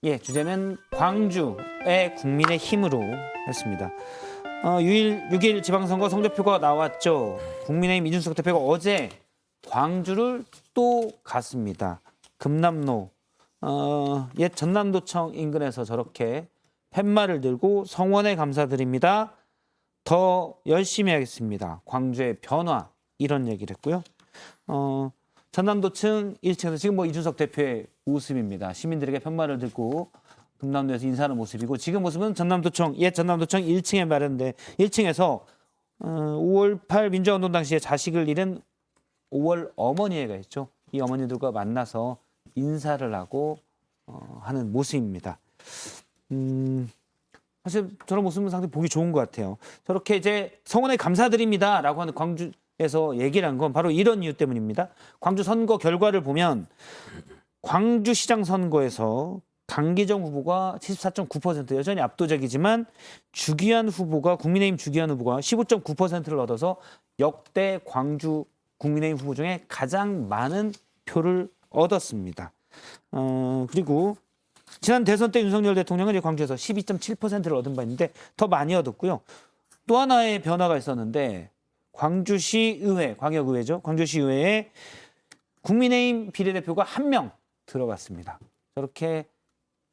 예, 주제는 광주의 국민의힘으로 했습니다. 6일 지방선거 성적표가 나왔죠. 국민의힘 이준석 대표가 어제 광주를 또 갔습니다. 금남로, 옛 전남도청 인근에서 저렇게 팻말을 들고 성원에 감사드립니다. 더 열심히 하겠습니다. 광주의 변화, 이런 얘기를 했고요. 전남도청 1층에서 지금 이준석 대표의 모습입니다. 시민들에게 팻말을 들고 금남로에서 인사하는 모습이고, 지금 모습은 전남도청, 옛 전남도청 1층에 마련돼 1층에서 5월 8 민주화운동 당시에 자식을 잃은 5월 어머니가 있죠. 이 어머니들과 만나서 인사를 하고 하는 모습입니다. 사실 저런 모습은 상당히 보기 좋은 것 같아요. 저렇게 이제 성원에 감사드립니다라고 하는 광주에서 얘기를 한 건 바로 이런 이유 때문입니다. 광주 선거 결과를 보면 광주시장 선거에서 강기정 후보가 74.9% 여전히 압도적이지만 국민의힘 주기현 후보가 15.9%를 얻어서 역대 광주 국민의힘 후보 중에 가장 많은 표를 얻었습니다. 그리고 지난 대선 때 윤석열 대통령은 광주에서 12.7%를 얻은 바 있는데 더 많이 얻었고요. 또 하나의 변화가 있었는데 광주시의회, 광역의회죠. 광주시의회에 국민의힘 비례대표가 한 명 들어갔습니다. 저렇게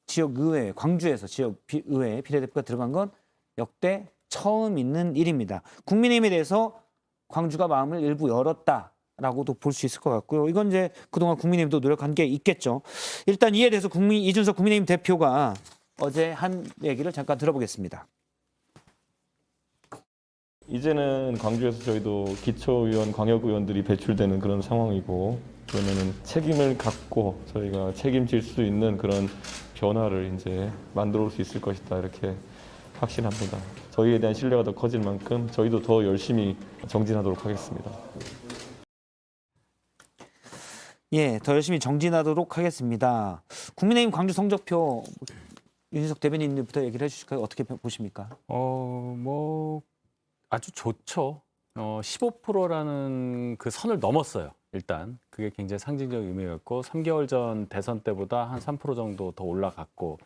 지역의회, 광주에서 지역의회 비례대표가 들어간 건 역대 처음 있는 일입니다. 국민의힘에 대해서 광주가 마음을 일부 열었다라고도 볼 수 있을 것 같고요. 이건 이제 그동안 국민의힘도 노력한 게 있겠죠. 일단 이에 대해서 이준석 국민의힘 대표가 어제 한 얘기를 잠깐 들어보겠습니다. 이제는 광주에서 저희도 기초의원, 광역의원들이 배출되는 그런 상황이고, 그러면은 책임을 갖고 저희가 책임질 수 있는 그런 변화를 이제 만들어 올 수 있을 것이다, 이렇게 확신합니다. 저희에 대한 신뢰가 더 커질 만큼 저희도 더 열심히 정진하도록 하겠습니다. 예, 더 열심히 정진하도록 하겠습니다. 국민의힘 광주 성적표 윤희석 대변인님부터 얘기를 해주실까요? 어떻게 보십니까? 아주 좋죠. 15%라는 그 선을 넘었어요. 일단 그게 굉장히 상징적 의미였고, 3개월 전 대선 때보다 한 3% 정도 더 올라갔고,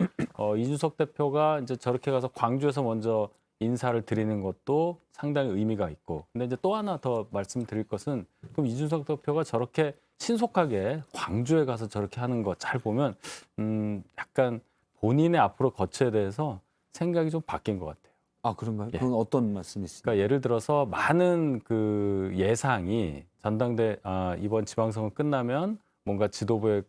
이준석 대표가 이제 저렇게 가서 광주에서 먼저 인사를 드리는 것도 상당히 의미가 있고, 근데 이제 또 하나 더 말씀드릴 것은, 그럼 이준석 대표가 저렇게 신속하게 광주에 가서 저렇게 하는 거 잘 보면 약간 본인의 앞으로 거쳐에 대해서 생각이 좀 바뀐 것 같아요. 아, 그런가요? 예. 그건 어떤 말씀이십니까? 그러니까 예를 들어서 많은 그 예상이 전당대 이번 지방선거 끝나면 뭔가 지도부의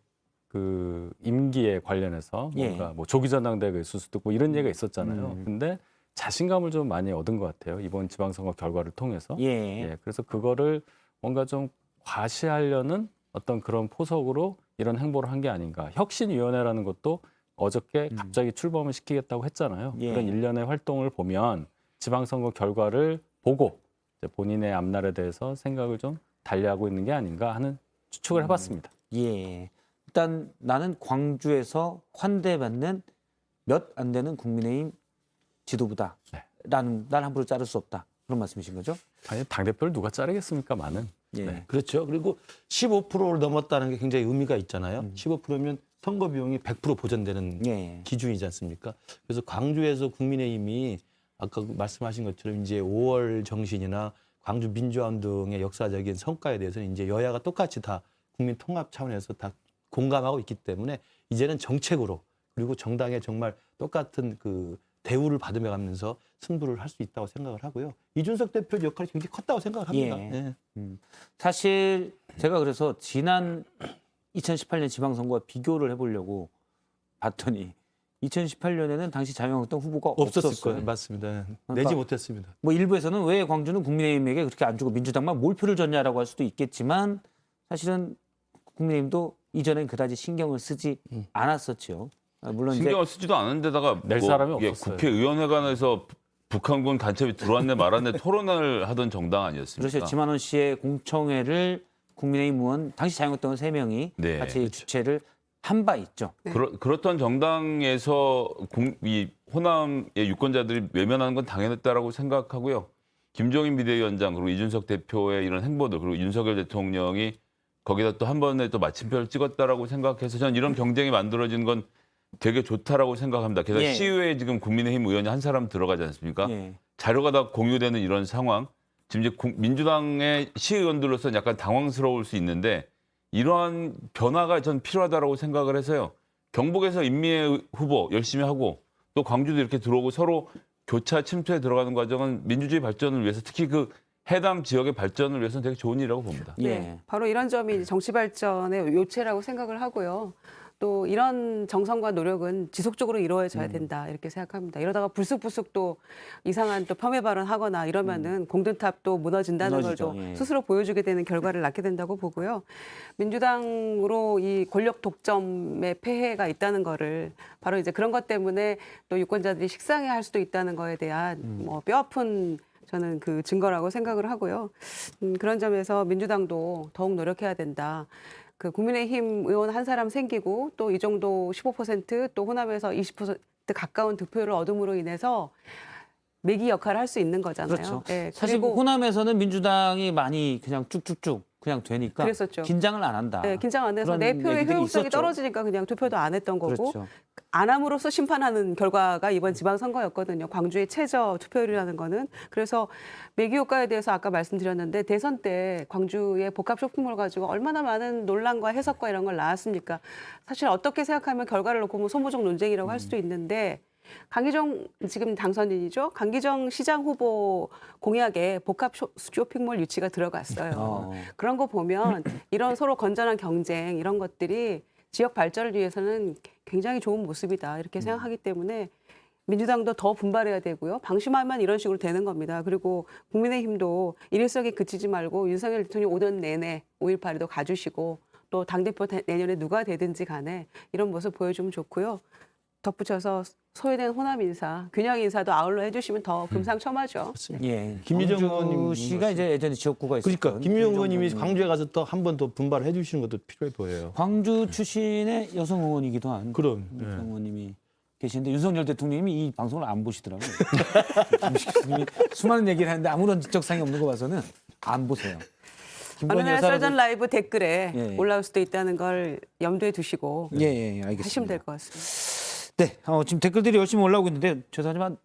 그 임기에 관련해서 뭔가 뭐 조기 전당대회가 있을 수도 있고 이런 얘기가 있었잖아요. 근데 자신감을 좀 많이 얻은 것 같아요. 이번 지방선거 결과를 통해서. 예. 그래서 그거를 뭔가 좀 과시하려는 어떤 그런 포석으로 이런 행보를 한 게 아닌가. 혁신위원회라는 것도 어저께 갑자기 출범을 시키겠다고 했잖아요. 예. 그런 일련의 활동을 보면 지방선거 결과를 보고 이제 본인의 앞날에 대해서 생각을 좀 달리하고 있는 게 아닌가 하는 추측을 해봤습니다. 예. 일단 나는 광주에서 환대받는 몇 안 되는 국민의힘 지도부다. 네. 난 함부로 자를 수 없다. 그런 말씀이신 거죠? 아니, 당대표를 누가 자르겠습니까, 많은. 예. 네. 그렇죠. 그리고 15%를 넘었다는 게 굉장히 의미가 있잖아요. 15%면 선거 비용이 100% 보전되는 예. 기준이지 않습니까? 그래서 광주에서 국민의힘이 아까 말씀하신 것처럼 이제 5월 정신이나 광주 민주화운동의 역사적인 성과에 대해서는 이제 여야가 똑같이 다 국민 통합 차원에서 다 공감하고 있기 때문에 이제는 정책으로, 그리고 정당에 정말 똑같은 그 대우를 받으며 가면서 승부를 할 수 있다고 생각을 하고요. 이준석 대표 역할이 굉장히 컸다고 생각을 합니다. 예. 예. 사실 제가 그래서 지난 2018년 지방선거와 비교를 해보려고 봤더니 2018년에는 당시 자유한국당 후보가 없었을 없었어요. 거예요. 맞습니다. 그러니까 내지 못했습니다. 일부에서는 왜 광주는 국민의힘에게 그렇게 안 주고 민주당만 몰표를 줬냐라고 할 수도 있겠지만, 사실은 국민의힘도 이전엔 그다지 신경을 쓰지 않았었죠. 물론 신경을 쓰지도 않은데다가 낼 사람이 이게 없었어요. 국회의원회관에서 북한군 간첩이 들어왔네 말았네 토론을 하던 정당 아니었습니까? 그렇죠. 지만원 씨의 공청회를 국민의힘 의원, 당시 자유한국당 3명이 네, 같이 주최를 한 바 있죠. 그렇던 정당에서 이 호남의 유권자들이 외면하는 건 당연했다라고 생각하고요. 김종인 비대위원장 그리고 이준석 대표의 이런 행보들, 그리고 윤석열 대통령이 거기다 또 한 번에 또 마침표를 찍었다라고 생각해서 저는 이런 경쟁이 만들어진 건 되게 좋다라고 생각합니다. 게다가 예. 시의회에 지금 국민의힘 의원이 한 사람 들어가지 않습니까? 예. 자료가 다 공유되는 이런 상황. 지금 이제 민주당의 시의원들로서는 약간 당황스러울 수 있는데 이러한 변화가 전 필요하다라고 생각을 해서요. 경북에서 임미애 후보 열심히 하고 또 광주도 이렇게 들어오고 서로 교차 침투에 들어가는 과정은 민주주의 발전을 위해서 특히 그 해당 지역의 발전을 위해서는 되게 좋은 일이라고 봅니다. 예. 네, 바로 이런 점이 정치 발전의 요체라고 생각을 하고요. 또 이런 정성과 노력은 지속적으로 이루어져야 된다 이렇게 생각합니다. 이러다가 불쑥불쑥 또 이상한 또 폄훼 발언하거나 이러면은 공든탑도 무너진다는 걸 무너지죠. 또 예. 스스로 보여주게 되는 결과를 낳게 된다고 보고요. 민주당으로 이 권력 독점의 폐해가 있다는 거를 바로 이제 그런 것 때문에 또 유권자들이 식상해할 수도 있다는 거에 대한 뭐 뼈아픈 저는 그 증거라고 생각을 하고요. 그런 점에서 민주당도 더욱 노력해야 된다. 그 국민의힘 의원 한 사람 생기고 또 이 정도 15%또 호남에서 20% 가까운 득표를 얻음으로 인해서 매기 역할을 할 수 있는 거잖아요. 그렇죠. 예, 사실 그리고 호남에서는 민주당이 많이 그냥 쭉쭉쭉 그냥 되니까 그랬었죠. 긴장을 안 한다. 예, 긴장 안 해서 그런 내 표의 얘기들이 효용성이 있었죠. 떨어지니까 그냥 투표도 안 했던 거고 그렇죠. 안 함으로써 심판하는 결과가 이번 지방선거였거든요. 광주의 최저 투표율이라는 거는. 그래서 매기 효과에 대해서 아까 말씀드렸는데 대선 때 광주의 복합 쇼핑몰 가지고 얼마나 많은 논란과 해석과 이런 걸 나왔습니까? 사실 어떻게 생각하면 결과를 놓고 뭐 소모적 논쟁이라고 할 수도 있는데 강기정 지금 당선인이죠. 강기정 시장 후보 공약에 복합 쇼핑몰 유치가 들어갔어요. 그런 거 보면 이런 서로 건전한 경쟁 이런 것들이 지역 발전을 위해서는 굉장히 좋은 모습이다 이렇게 생각하기 때문에 민주당도 더 분발해야 되고요. 방심하면 이런 식으로 되는 겁니다. 그리고 국민의힘도 일회성에 그치지 말고 윤석열 대통령이 5년 내내 5.18에도 가주시고 또 당대표 내년에 누가 되든지 간에 이런 모습 보여주면 좋고요. 덧붙여서 소외된 호남 인사, 균형 인사도 아울러 해주시면 더 금상첨화죠. 예. 김유정 광주 의원님 씨가 이제 예전에 지역구가 있었던 그러니까 김유정 김유정 의원님이 의원님. 광주에 가서 또 한 번 더 분발해 주시는 것도 필요해 보여요. 광주 출신의 여성 의원이기도 한 그럼. 여성 의원님이 계시는데 윤석열 대통령님이 이 방송을 안 보시더라고요. 김식 교수님이 수많은 얘기를 하는데 아무런 지적사항이 없는 거 봐서는 안 보세요. 어느 날 여사라고- 썰전 라이브 댓글에 예. 올라올 수도 있다는 걸 염두에 두시고 예, 예, 알겠습니다. 하시면 될 것 같습니다. 네, 지금 댓글들이 열심히 올라오고 있는데 죄송하지만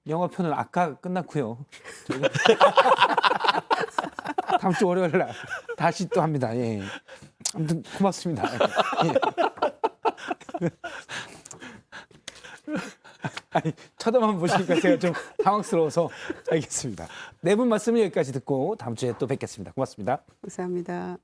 영화편은 아까 끝났고요. 저희가 다음 주 월요일 날 다시 또 합니다. 예. 아무튼 고맙습니다. 예. 아니, 쳐다만 보시니까 제가 좀 당황스러워서 알겠습니다. 네 분 말씀은 여기까지 듣고 다음 주에 또 뵙겠습니다. 고맙습니다. 감사합니다.